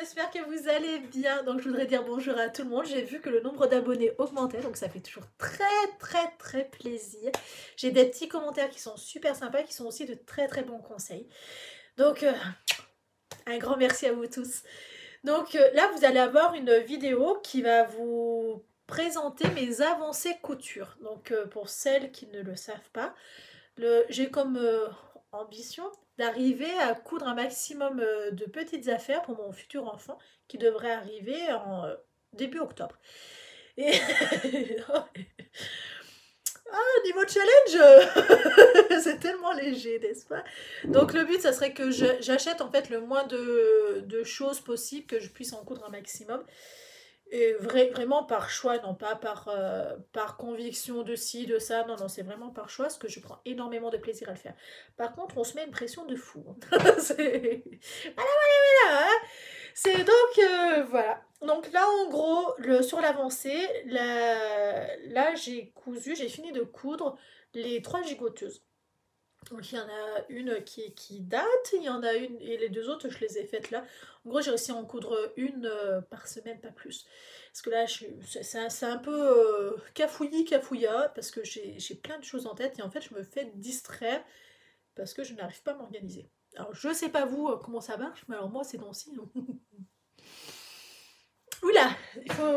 j'espère que vous allez bien. Donc je voudrais dire bonjour à tout le monde. J'ai vu que le nombre d'abonnés augmentait, donc ça fait toujours très plaisir. J'ai des petits commentaires qui sont super sympas, qui sont aussi de très bons conseils. Donc un grand merci à vous tous. Donc là vous allez avoir une vidéo qui va vous présenter mes avancées couture. Donc pour celles qui ne le savent pas, j'ai comme ambition d'arriver à coudre un maximum de petites affaires pour mon futur enfant qui devrait arriver en début octobre. Et niveau challenge, c'est tellement léger, n'est-ce pas? Donc le but, ça serait que j'achète en fait le moins de choses possibles, que je puisse en coudre un maximum. Et vraiment par choix, non pas par conviction de ci, de ça, non, c'est vraiment par choix, parce que je prends énormément de plaisir à le faire. Par contre, on se met une pression de fou. C'est... Voilà, hein. C'est donc, voilà. Donc là, en gros, sur l'avancée, là j'ai fini de coudre les 3 gigoteuses. Donc il y en a une qui date, il y en a une, et les 2 autres, je les ai faites là. En gros, j'ai réussi à en coudre une par semaine, pas plus. Parce que là, c'est un peu cafouillis-cafouilla, parce que j'ai plein de choses en tête, et en fait, je me fais distraire, parce que je n'arrive pas à m'organiser. Alors, je sais pas vous comment ça marche, mais alors moi, c'est non si. Oula,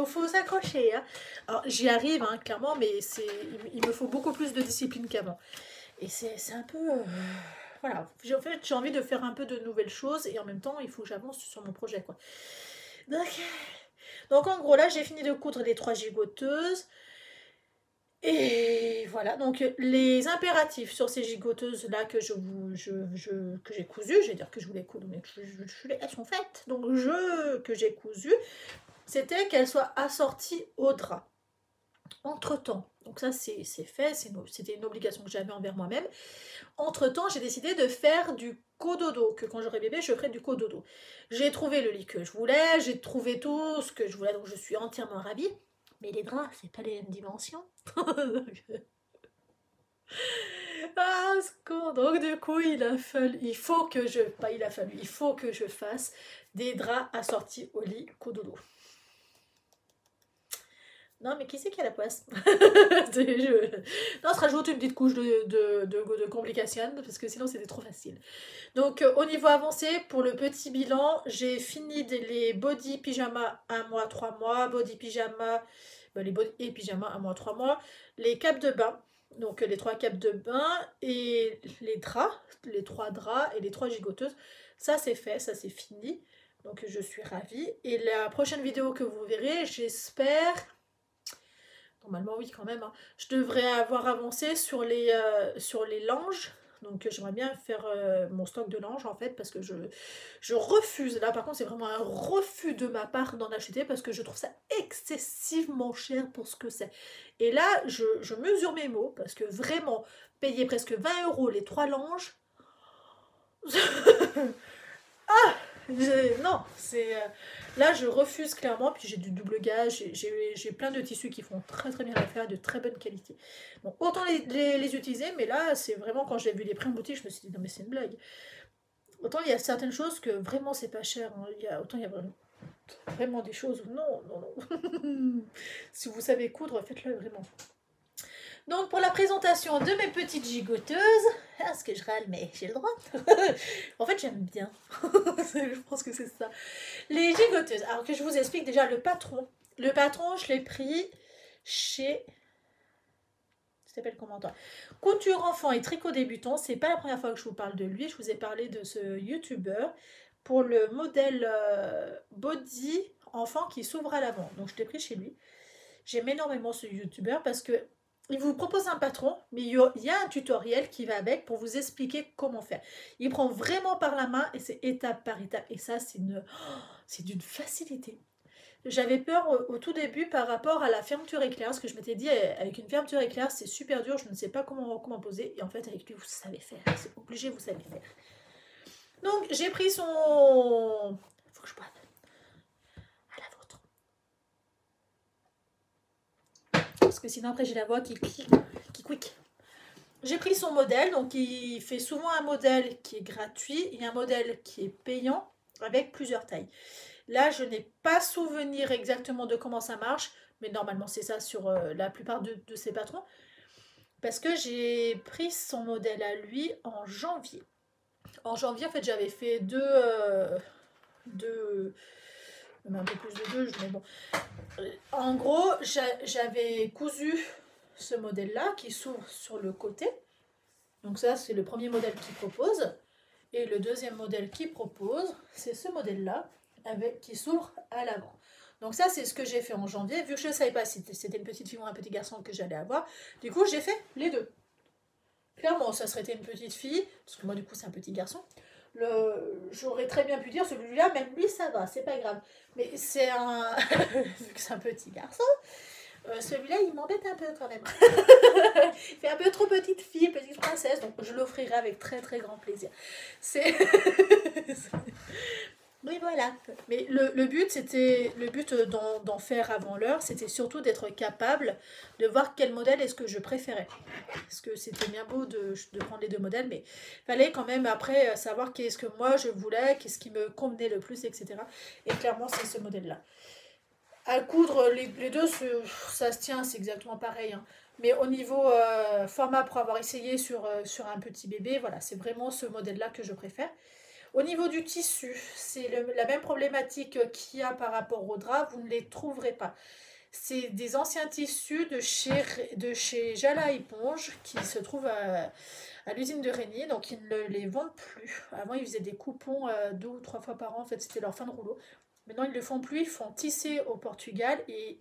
faut s'accrocher. Hein. Alors, j'y arrive, hein, clairement, mais il me faut beaucoup plus de discipline qu'avant. Et c'est un peu... voilà, en fait, j'ai envie de faire un peu de nouvelles choses et en même temps, il faut que j'avance sur mon projet, quoi. Donc en gros, là, j'ai fini de coudre les 3 gigoteuses. Et voilà, donc les impératifs sur ces gigoteuses-là que que j'ai cousues, je vais dire que je voulais coudre, mais elles sont faites, donc que j'ai cousues, c'était qu'elles soient assorties au drap. Entre-temps, donc ça c'est fait, c'était une obligation que j'avais envers moi-même. Entre-temps, j'ai décidé de faire du cododo, que quand j'aurai bébé, je ferai du cododo. J'ai trouvé le lit que je voulais, j'ai trouvé tout ce que je voulais, donc je suis entièrement ravie. Mais les draps, c'est pas les mêmes dimensions. Ah, secours. Donc du coup, il faut que je fasse des draps assortis au lit cododo. Non, mais qui c'est qui a la poisse? Non, on se rajoute une petite couche de complications, parce que sinon c'était trop facile. Donc au niveau avancé, pour le petit bilan, j'ai fini les body pyjama 1 mois, 3 mois, body pyjama, les body et pyjama 1 mois, 3 mois, les capes de bain, donc les 3 capes de bain, et les draps, les 3 draps et les 3 gigoteuses. Ça c'est fait, ça c'est fini. Donc je suis ravie. Et la prochaine vidéo que vous verrez, j'espère... Normalement, oui, quand même. Hein. Je devrais avoir avancé sur les langes. Donc, j'aimerais bien faire mon stock de langes, en fait, parce que je refuse. Là, par contre, c'est vraiment un refus de ma part d'en acheter, parce que je trouve ça excessivement cher pour ce que c'est. Et là, je mesure mes mots, parce que vraiment, payer presque 20 € les 3 langes... ah non, c'est... là, je refuse clairement, puis j'ai du double gage, j'ai plein de tissus qui font très bien l'affaire, de très bonne qualité. Donc, autant les utiliser, mais là, c'est vraiment, quand j'ai vu les prix en boutique, je me suis dit, non mais c'est une blague. Autant il y a certaines choses que vraiment c'est pas cher, hein. Autant il y a vraiment des choses où non. Si vous savez coudre, faites-le vraiment. Donc pour la présentation de mes petites gigoteuses, ce que je râle, mais j'ai le droit. En fait, j'aime bien. Je pense que c'est ça. Les gigoteuses. Alors que je vous explique déjà le patron. Le patron, je l'ai pris chez... Ça s'appelle comment toi? Couture enfant et tricot débutant. C'est pas la première fois que je vous parle de lui. Je vous ai parlé de ce youtubeur pour le modèle body enfant qui s'ouvre à l'avant. Donc je l'ai pris chez lui. J'aime énormément ce youtubeur parce que il vous propose un patron, mais il y a un tutoriel qui va avec pour vous expliquer comment faire. Il prend vraiment par la main et c'est étape par étape. Et ça, c'est d'une facilité. J'avais peur au tout début par rapport à la fermeture éclair, parce que je m'étais dit, avec une fermeture éclair, c'est super dur, je ne sais pas comment poser. Et en fait, avec lui, vous savez faire. C'est obligé, vous savez faire. Donc, j'ai pris son... Faut que je boive. Parce que sinon après j'ai la voix qui quick. J'ai pris son modèle, donc il fait souvent un modèle qui est gratuit et un modèle qui est payant avec plusieurs tailles. Là, je n'ai pas souvenir exactement de comment ça marche, mais normalement c'est ça sur la plupart de ses patrons. Parce que j'ai pris son modèle à lui en janvier. En janvier, en fait, j'avais fait deux, même un peu plus de deux, mais bon. En gros, j'avais cousu ce modèle-là qui s'ouvre sur le côté. Donc ça, c'est le premier modèle qu'il propose. Et le deuxième modèle qu'il propose, c'est ce modèle-là, qui s'ouvre à l'avant. Donc ça, c'est ce que j'ai fait en janvier. Vu que je ne savais pas si c'était une petite fille ou un petit garçon que j'allais avoir, du coup, j'ai fait les deux. Clairement, ça serait été une petite fille, parce que moi, du coup, c'est un petit garçon. J'aurais très bien pu dire, celui-là, même lui, ça va, c'est pas grave. Mais c'est un... vu que c'est un petit garçon, celui-là, il m'embête un peu quand même. Il fait un peu trop petite fille, petite princesse, donc je l'offrirai avec très très grand plaisir. C'est... Oui, voilà. Mais le but, c'était le but d'en faire avant l'heure, c'était surtout d'être capable de voir quel modèle est-ce que je préférais. Parce que c'était bien beau de prendre les deux modèles, mais il fallait quand même après savoir qu'est-ce que moi je voulais, qu'est-ce qui me convenait le plus, etc. Et clairement, c'est ce modèle-là. À coudre, les deux, ça se tient, c'est exactement pareil, hein. Mais au niveau format pour avoir essayé sur un petit bébé, voilà, c'est vraiment ce modèle-là que je préfère. Au niveau du tissu, c'est la même problématique qu'il y a par rapport au drap, vous ne les trouverez pas. C'est des anciens tissus de chez Jala Éponge qui se trouvent à l'usine de Régnier, donc ils ne les vendent plus. Avant, ils faisaient des coupons 2 ou 3 fois par an, en fait, c'était leur fin de rouleau. Maintenant, ils ne le font plus, ils font tisser au Portugal et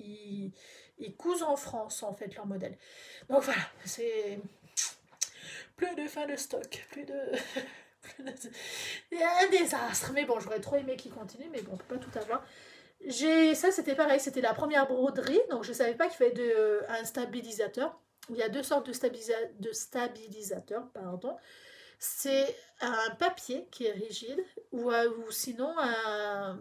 ils cousent en France, en fait, leur modèle. Donc voilà, c'est plus de fin de stock, plus de... Il y a un désastre, mais bon, j'aurais trop aimé qu'il continue, mais bon, on peut pas tout avoir. Ça, c'était pareil, c'était la première broderie, donc je savais pas qu'il fallait un stabilisateur. Il y a deux sortes de stabilisateurs, pardon. C'est un papier qui est rigide ou sinon un,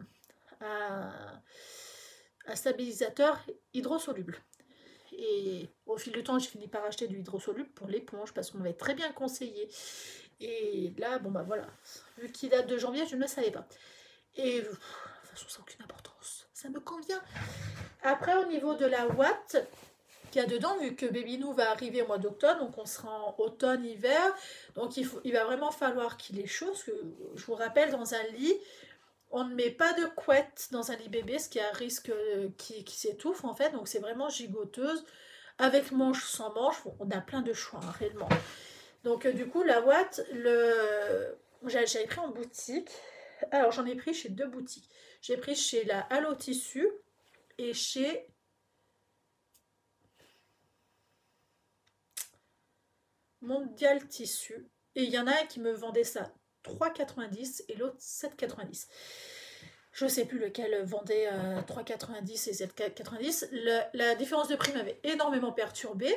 un stabilisateur hydrosoluble. Et au fil du temps, j'ai fini par acheter du hydrosoluble pour l'éponge parce qu'on m'avait très bien conseillé. Et là, bon bah voilà, vu qu'il date de janvier, je ne le savais pas. Et de toute façon, ça n'a aucune importance. Ça me convient. Après, au niveau de la ouate qu'il y a dedans, vu que Baby Nou va arriver au mois d'octobre, donc on sera en automne-hiver, donc il va vraiment falloir qu'il ait chaud. Parce que je vous rappelle, dans un lit, on ne met pas de couette dans un lit bébé, ce qui a un risque qui s'étouffe en fait, donc c'est vraiment gigoteuse. Avec manche, sans manche, bon, on a plein de choix, hein, réellement. Donc du coup, la ouate, j'avais pris en boutique. Alors j'en ai pris chez deux boutiques. J'ai pris chez la Allo Tissu et chez Mondial Tissu. Et il y en a un qui me vendait ça 3,90 et l'autre 7,90. Je ne sais plus lequel vendait 3,90 et 7,90. La différence de prix m'avait énormément perturbée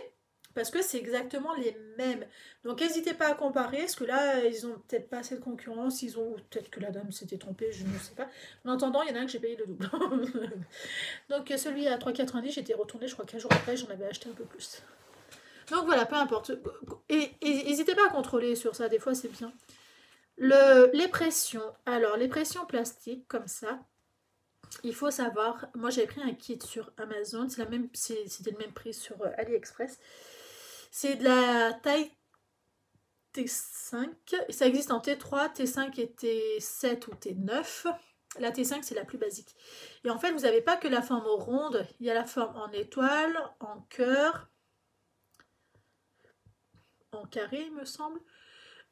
parce que c'est exactement les mêmes. Donc n'hésitez pas à comparer, parce que là, ils ont peut-être pas assez de concurrence, peut-être que la dame s'était trompée, je ne sais pas. En attendant, il y en a un que j'ai payé le double. Donc celui à 3,90, j'étais retournée, je crois qu'un jour après, j'en avais acheté un peu plus. Donc voilà, peu importe. Et n'hésitez pas à contrôler sur ça, des fois c'est bien. Les pressions. Alors, les pressions plastiques, comme ça, il faut savoir, moi j'avais pris un kit sur Amazon, c'était le même prix sur AliExpress. C'est de la taille T5, ça existe en T3, T5 et T7 ou T9. La T5 c'est la plus basique. Et en fait vous n'avez pas que la forme ronde, il y a la forme en étoile, en cœur, en carré il me semble.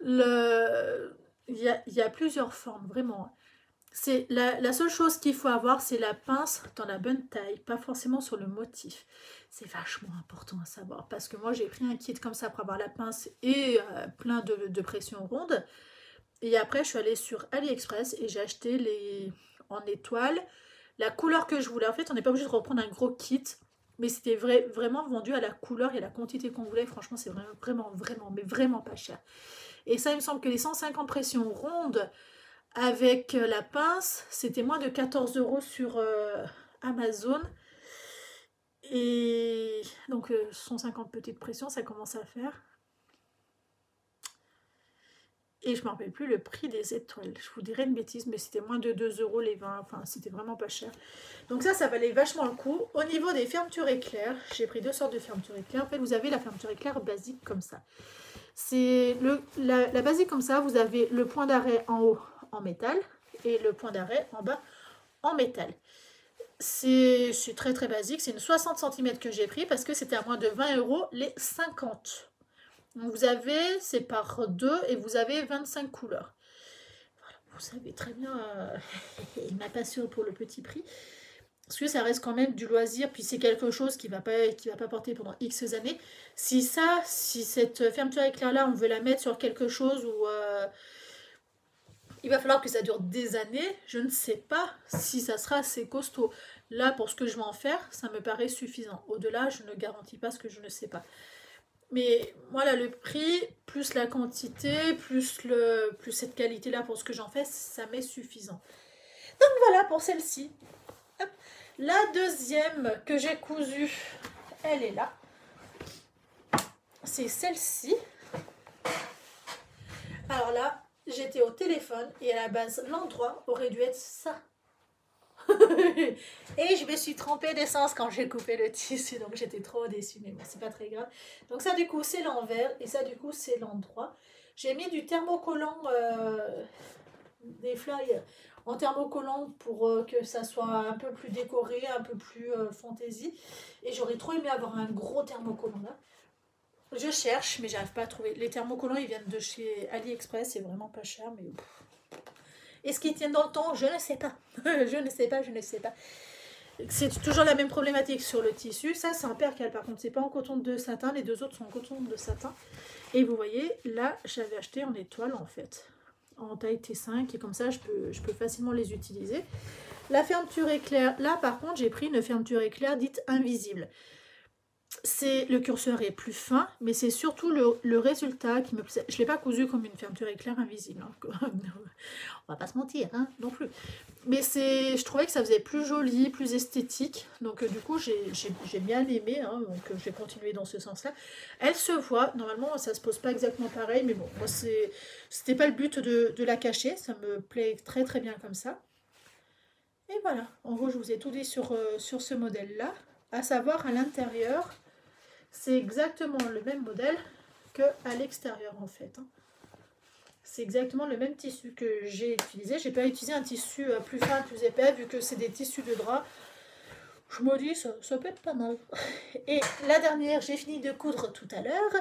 Il y a plusieurs formes, vraiment. C'est la seule chose qu'il faut avoir, c'est la pince dans la bonne taille, pas forcément sur le motif. C'est vachement important à savoir, parce que moi j'ai pris un kit comme ça pour avoir la pince et plein de pressions rondes. Et après je suis allée sur AliExpress et j'ai acheté en étoile la couleur que je voulais. En fait on n'est pas obligé de reprendre un gros kit, mais c'était vraiment vendu à la couleur et à la quantité qu'on voulait. Franchement c'est mais vraiment pas cher. Et ça il me semble que les 150 pressions rondes avec la pince, c'était moins de 14 € sur Amazon. Et donc 150 petites pressions, ça commence à faire. Et je ne me rappelle plus le prix des étoiles. Je vous dirais une bêtise, mais c'était moins de 2 € les 20. Enfin, c'était vraiment pas cher. Donc ça valait vachement le coup. Au niveau des fermetures éclairs, j'ai pris 2 sortes de fermetures éclairs. En fait, vous avez la fermeture éclair basique comme ça. C'est la basique comme ça, vous avez le point d'arrêt en haut en métal et le point d'arrêt en bas en métal. C'est très très basique. C'est une 60 cm que j'ai pris parce que c'était à moins de 20 € les 50. Donc vous avez, c'est par 2 et vous avez 25 couleurs. Voilà, vous savez très bien, il m'a pas sûr pour le petit prix. Parce que ça reste quand même du loisir, puis c'est quelque chose qui va pas porter pendant X années. Si cette fermeture éclair là, on veut la mettre sur quelque chose où il va falloir que ça dure des années, je ne sais pas si ça sera assez costaud. Là, pour ce que je vais en faire, ça me paraît suffisant. Au-delà, je ne garantis pas ce que je ne sais pas. Mais voilà, le prix, plus la quantité, plus cette qualité-là pour ce que j'en fais, ça m'est suffisant. Donc voilà pour celle-ci. La deuxième que j'ai cousue, elle est là. C'est celle-ci. Alors là, j'étais au téléphone et à la base, l'endroit aurait dû être ça. Et je me suis trempée d'essence quand j'ai coupé le tissu, donc j'étais trop déçue, mais bon, c'est pas très grave. Donc ça, du coup, c'est l'envers et ça, du coup, c'est l'endroit. J'ai mis du thermocollant, des flyers en thermocollant pour que ça soit un peu plus décoré, un peu plus fantaisie. Et j'aurais trop aimé avoir un gros thermocollant là. Je cherche, mais j'arrive pas à trouver. Les thermocollants, ils viennent de chez AliExpress, c'est vraiment pas cher, mais... Est-ce qu'ils tiennent dans le temps? Je ne sais pas. Je ne sais pas. C'est toujours la même problématique sur le tissu. Ça, c'est un percal, par contre. C'est pas en coton de satin. Les deux autres sont en coton de satin. Et vous voyez, là, j'avais acheté en étoile, en fait. En taille T5. Et comme ça, je peux facilement les utiliser. La fermeture éclair. Là, par contre, j'ai pris une fermeture éclair dite invisible. Le curseur est plus fin, mais c'est surtout le résultat qui me plaît. Je ne l'ai pas cousu comme une fermeture éclair invisible, hein. On va pas se mentir, hein, non plus. Mais je trouvais que ça faisait plus joli, plus esthétique. Donc du coup, j'ai bien aimé, hein, donc j'ai continué dans ce sens-là. Elle se voit, normalement ça se pose pas exactement pareil, mais bon, moi c'était pas le but de la cacher, ça me plaît très très bien comme ça. Et voilà, en gros je vous ai tout dit sur ce modèle-là, à savoir à l'intérieur. C'est exactement le même modèle qu'à l'extérieur en fait. C'est exactement le même tissu que j'ai utilisé. J'ai pas utilisé un tissu plus fin, plus épais, vu que c'est des tissus de drap. Je me dis, ça peut être pas mal. Et la dernière, j'ai fini de coudre tout à l'heure,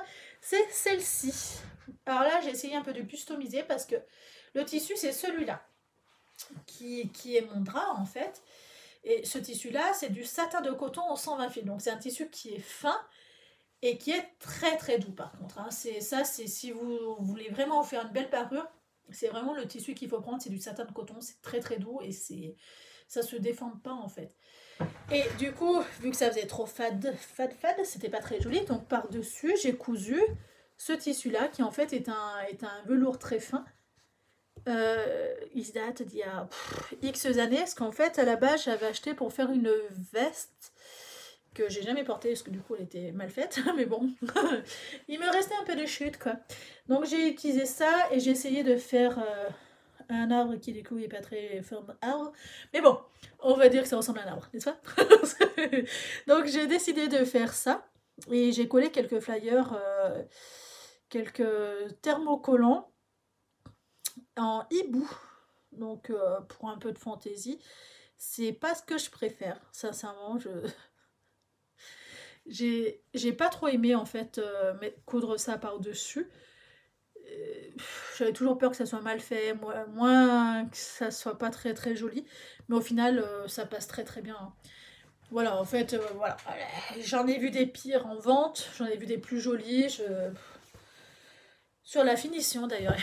c'est celle-ci. Alors là, j'ai essayé un peu de customiser parce que le tissu, c'est celui-là, qui est mon drap en fait. Et ce tissu-là, c'est du satin de coton en 120 fils. Donc c'est un tissu qui est fin, et qui est très très doux par contre, hein. C'est si vous voulez vraiment faire une belle parure, c'est vraiment le tissu qu'il faut prendre, c'est du satin de coton, c'est très très doux et ça se déforme pas en fait. Et du coup, vu que ça faisait trop fade, c'était pas très joli, donc par dessus j'ai cousu ce tissu là qui en fait est un velours très fin. Il date d'il y a X années, parce qu'en fait à la base j'avais acheté pour faire une veste que j'ai jamais portée parce que du coup elle était mal faite, mais bon, il me restait un peu de chute quoi. Donc j'ai utilisé ça et j'ai essayé de faire un arbre qui du coup est pas très forme arbre, mais bon, on va dire que ça ressemble à un arbre, n'est-ce pas? Donc j'ai décidé de faire ça et j'ai collé quelques flyers, quelques thermocollants en hibou, donc pour un peu de fantaisie. C'est pas ce que je préfère, sincèrement. J'ai pas trop aimé en fait coudre ça par-dessus. J'avais toujours peur que ça soit mal fait, moins que ça soit pas très très joli. Mais au final, ça passe très très bien, hein. Voilà, en fait, voilà. J'en ai vu des pires en vente, j'en ai vu des plus jolis. Sur la finition d'ailleurs,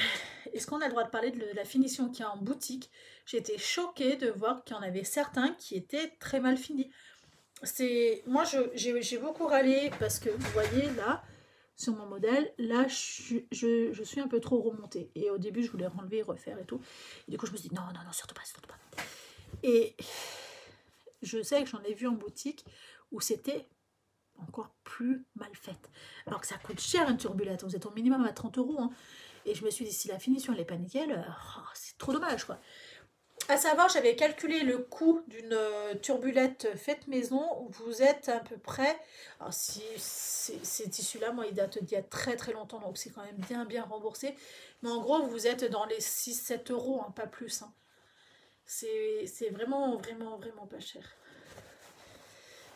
est-ce qu'on a le droit de parler de la finition qu'il y a en boutique? J'ai été choquée de voir qu'il y en avait certains qui étaient très mal finis. Moi j'ai beaucoup râlé parce que vous voyez là sur mon modèle, là je suis un peu trop remontée et au début je voulais enlever, refaire et tout, et du coup je me suis dit non surtout pas. Et je sais que j'en ai vu en boutique où c'était encore plus mal fait, alors que ça coûte cher une turbulette, vous êtes au minimum à 30 €, hein. Et je me suis dit, si la finition elle est pas nickel, c'est trop dommage quoi. À savoir, j'avais calculé le coût d'une turbulette faite maison. Vous êtes à peu près. Alors, si ces tissus-là, moi, ils datent d'il y a très très longtemps, donc c'est quand même bien remboursé. Mais en gros, vous êtes dans les 6-7 euros, hein, pas plus. Hein. C'est vraiment pas cher.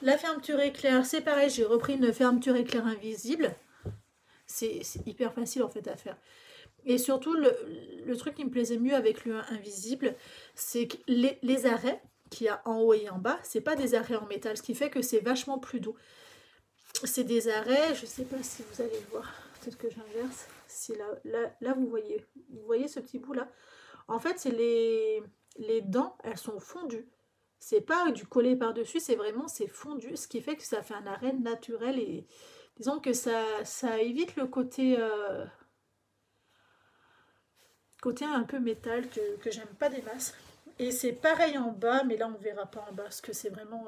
La fermeture éclair, c'est pareil, j'ai repris une fermeture éclair invisible. C'est hyper facile en fait à faire. Et surtout, le truc qui me plaisait mieux avec le invisible, c'est que les arrêts qu'il y a en haut et en bas, c'est pas des arrêts en métal, ce qui fait que c'est vachement plus doux. C'est des arrêts, je sais pas si vous allez le voir, peut-être que j'inverse. Si là vous voyez ce petit bout là. En fait, c'est les dents, elles sont fondues. C'est pas du collé par-dessus, c'est fondu, ce qui fait que ça fait un arrêt naturel et disons que ça évite le côté un peu métal que j'aime pas des masses. Et c'est pareil en bas, mais là on verra pas en bas parce que c'est vraiment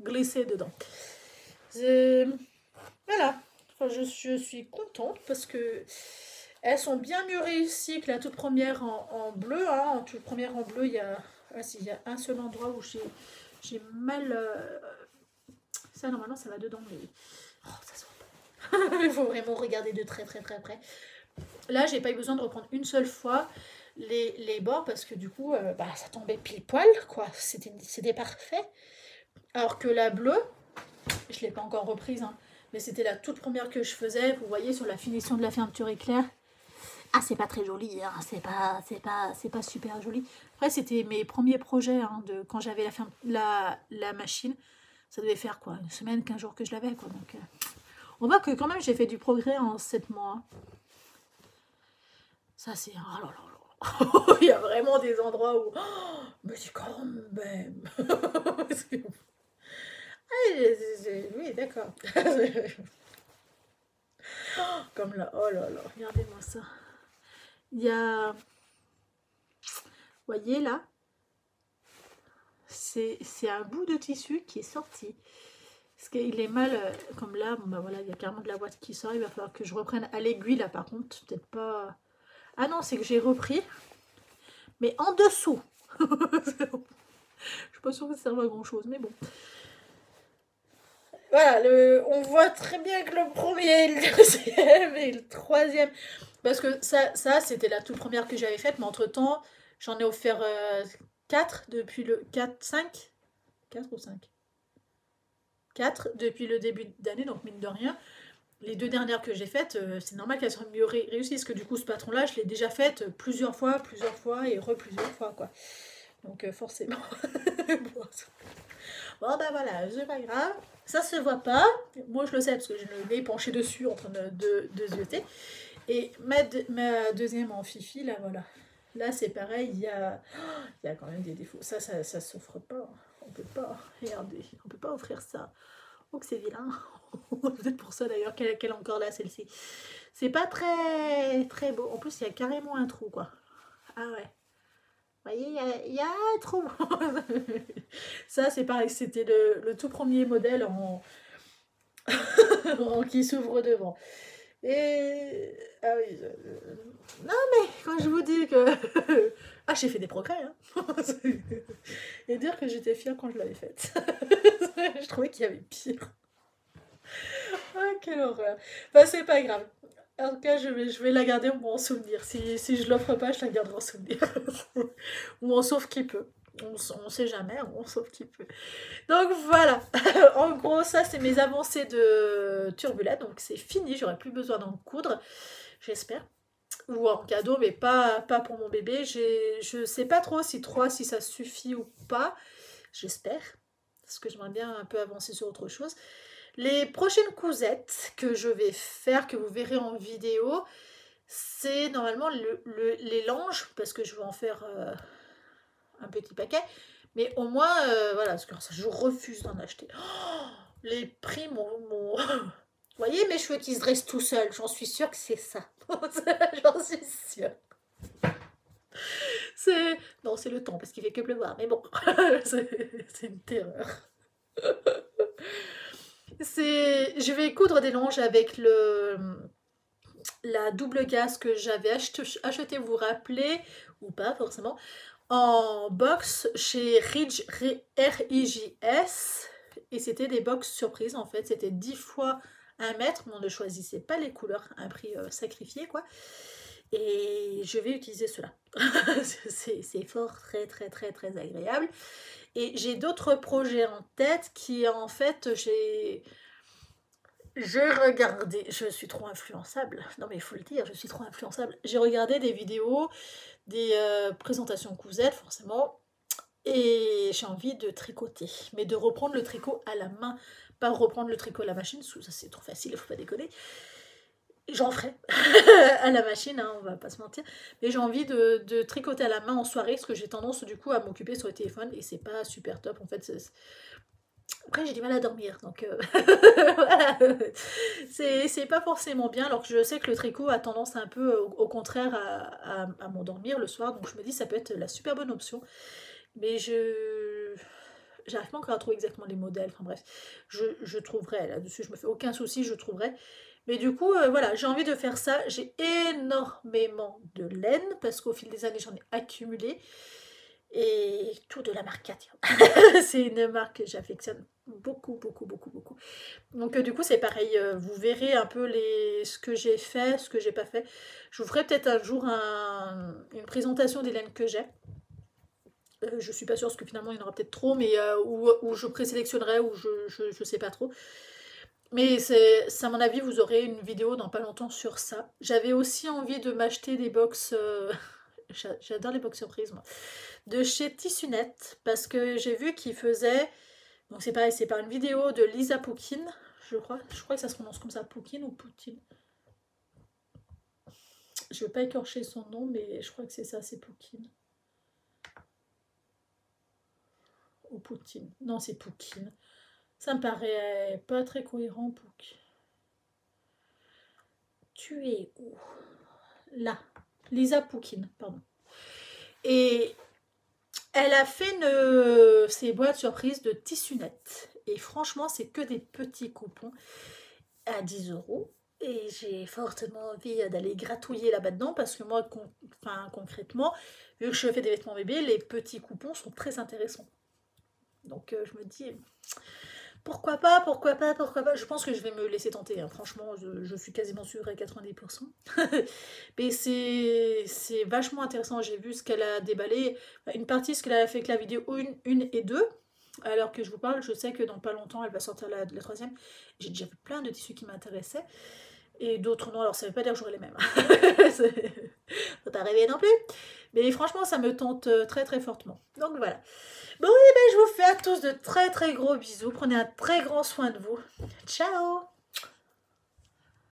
glissé dedans. Voilà, enfin, je suis contente parce que elles sont bien mieux réussies que la toute première en bleu. Hein. En toute première en bleu, il y a un seul endroit où j'ai mal. Ça, normalement, ça va dedans, mais. Oh, ça se voit pas. Il faut vraiment regarder de très près. Là, j'ai pas eu besoin de reprendre une seule fois les bords parce que du coup, ça tombait pile poil, quoi. C'était parfait. Alors que la bleue, je l'ai pas encore reprise, hein, mais c'était la toute première que je faisais. Vous voyez sur la finition de la fermeture éclair. Ah, c'est pas très joli, hein. C'est pas super joli. Après, c'était mes premiers projets hein, de quand j'avais la machine. Ça devait faire quoi, une semaine, 15 jours que je l'avais, quoi. Donc, on voit que quand même j'ai fait du progrès en 7 mois. Ça, c'est. Oh là là. Il y a vraiment des endroits où. Oh, mais c'est quand même. Oui, d'accord. Comme là. Oh là là, regardez-moi ça. Il y a. Vous voyez là, c'est un bout de tissu qui est sorti. Parce qu'il est mal, comme là, bon bah voilà, il y a carrément de la boîte qui sort. Il va falloir que je reprenne à l'aiguille là par contre. Peut-être pas. Ah non, c'est que j'ai repris. Mais en dessous. Je suis pas sûre que ça serve à grand chose, mais bon. Voilà, on voit très bien que le premier, le deuxième et le troisième. Parce que ça c'était la toute première que j'avais faite, mais entre-temps, j'en ai offert 4 depuis le 4, 5 4 ou 5 4 depuis le début d'année, donc mine de rien. Les 2 dernières que j'ai faites, c'est normal qu'elles soient mieux réussies, parce que du coup, ce patron-là, je l'ai déjà faite plusieurs fois et plusieurs fois, quoi. Donc forcément. Bon, bah voilà, c'est pas grave. Ça se voit pas. Moi, je le sais, parce que j'ai le nez penché dessus en train de zioter. Et ma deuxième en fifi, là, voilà. Là, c'est pareil, il y a quand même des défauts. Ça s'offre pas. On peut pas. Regardez, on peut pas offrir ça. Oh, que c'est vilain. Peut-être pour ça d'ailleurs qu'elle est encore là, celle-ci. C'est pas très beau. En plus, il y a carrément un trou, quoi. Ah ouais. Vous voyez, il y a un trou. Ça, c'est pareil. C'était le tout premier modèle qui s'ouvre devant. Et. Ah oui. Non, mais quand je vous dis que. Ah, j'ai fait des progrès. Hein. Et dire que j'étais fière quand je l'avais faite. Je trouvais qu'il y avait pire. Ah, quelle horreur. Bah, c'est pas grave. En tout cas, je vais la garder en souvenir. Si je l'offre pas, je la garderai en souvenir. Ou on sauve qui peut. On sait jamais, on sauve qui peut. Donc voilà. En gros, ça, c'est mes avancées de turbulette. Donc c'est fini, j'aurai plus besoin d'en coudre. J'espère. Ou en cadeau, mais pas pour mon bébé. Je sais pas trop si ça suffit ou pas. J'espère. Parce que j'aimerais bien un peu avancer sur autre chose. Les prochaines cousettes que je vais faire, que vous verrez en vidéo, c'est normalement les langes, parce que je vais en faire un petit paquet. Mais au moins, voilà, parce que ça, je refuse d'en acheter. Oh, les prix m'ont... Vous voyez mes cheveux qui se dressent tout seuls, j'en suis sûre que c'est ça. J'en suis sûre. Non, c'est le temps, parce qu'il fait que pleuvoir, mais bon, c'est une terreur. Je vais coudre des longes avec la double gaze que j'avais acheté, vous vous rappelez, ou pas forcément, en box chez RIJS. Et c'était des box surprises en fait, c'était 10 fois 1 mètre, mais on ne choisissait pas les couleurs, un prix sacrifié quoi. Et je vais utiliser cela. C'est fort, très très très très agréable. Et j'ai d'autres projets en tête qui en fait j'ai regardé, je suis trop influençable, non mais il faut le dire, je suis trop influençable. J'ai regardé des vidéos, des présentations que vous êtes forcément, et j'ai envie de tricoter, mais de reprendre le tricot à la main, pas reprendre le tricot à la machine, ça c'est trop facile, il faut pas déconner. J'en ferai à la machine, hein, on va pas se mentir, mais j'ai envie de tricoter à la main en soirée, parce que j'ai tendance du coup à m'occuper sur le téléphone, et c'est pas super top en fait. Après j'ai du mal à dormir, donc voilà. C'est pas forcément bien, alors que je sais que le tricot a tendance un peu au contraire à m'endormir le soir, donc je me dis ça peut être la super bonne option. Mais j'arrive pas encore à trouver exactement les modèles, enfin bref, je trouverai là-dessus, je me fais aucun souci, je trouverai. Mais du coup, voilà, j'ai envie de faire ça. J'ai énormément de laine parce qu'au fil des années, j'en ai accumulé. Et tout de la marque Katia. C'est une marque que j'affectionne beaucoup, beaucoup, beaucoup, beaucoup. Donc du coup, c'est pareil. Vous verrez un peu ce que j'ai fait, ce que j'ai pas fait. Je vous ferai peut-être un jour une présentation des laines que j'ai. Je suis pas sûre parce que finalement il y en aura peut-être trop, mais où je présélectionnerai, ou je sais pas trop. Mais c'est à mon avis, vous aurez une vidéo dans pas longtemps sur ça. J'avais aussi envie de m'acheter des box, j'adore les box surprises moi, de chez Tissunet, parce que j'ai vu qu'ils faisaient, donc c'est pareil, c'est par une vidéo de Lisa Poukine, je crois que ça se prononce comme ça, Poukine ou Poutine. Je veux pas écorcher son nom, mais je crois que c'est ça, c'est Poukine. Ou Poutine. Non, c'est Poukine. Ça me paraît pas très cohérent, Pouk. Tu es où? Là. Lisa Poukine, pardon. Et elle a fait ses boîtes surprises de Tissunet. Et franchement, c'est que des petits coupons à 10 €. Et j'ai fortement envie d'aller gratouiller là-bas dedans parce que moi, concrètement, vu que je fais des vêtements bébés, les petits coupons sont très intéressants. Donc je me dis, pourquoi pas, pourquoi pas, pourquoi pas. Je pense que je vais me laisser tenter, hein. Franchement, je suis quasiment sûre à 90%. Mais c'est vachement intéressant. J'ai vu ce qu'elle a déballé, une partie, ce qu'elle a fait avec la vidéo 1 et 2. Alors que je vous parle, je sais que dans pas longtemps, elle va sortir la 3e. J'ai déjà vu plein de tissus qui m'intéressaient. Et d'autres non, alors ça veut pas dire que j'aurai les mêmes. Faut pas rêver non plus. Mais franchement, ça me tente très très fortement. Donc voilà. Bon, et ben je vous fais à tous de très très gros bisous. Prenez un très grand soin de vous. Ciao!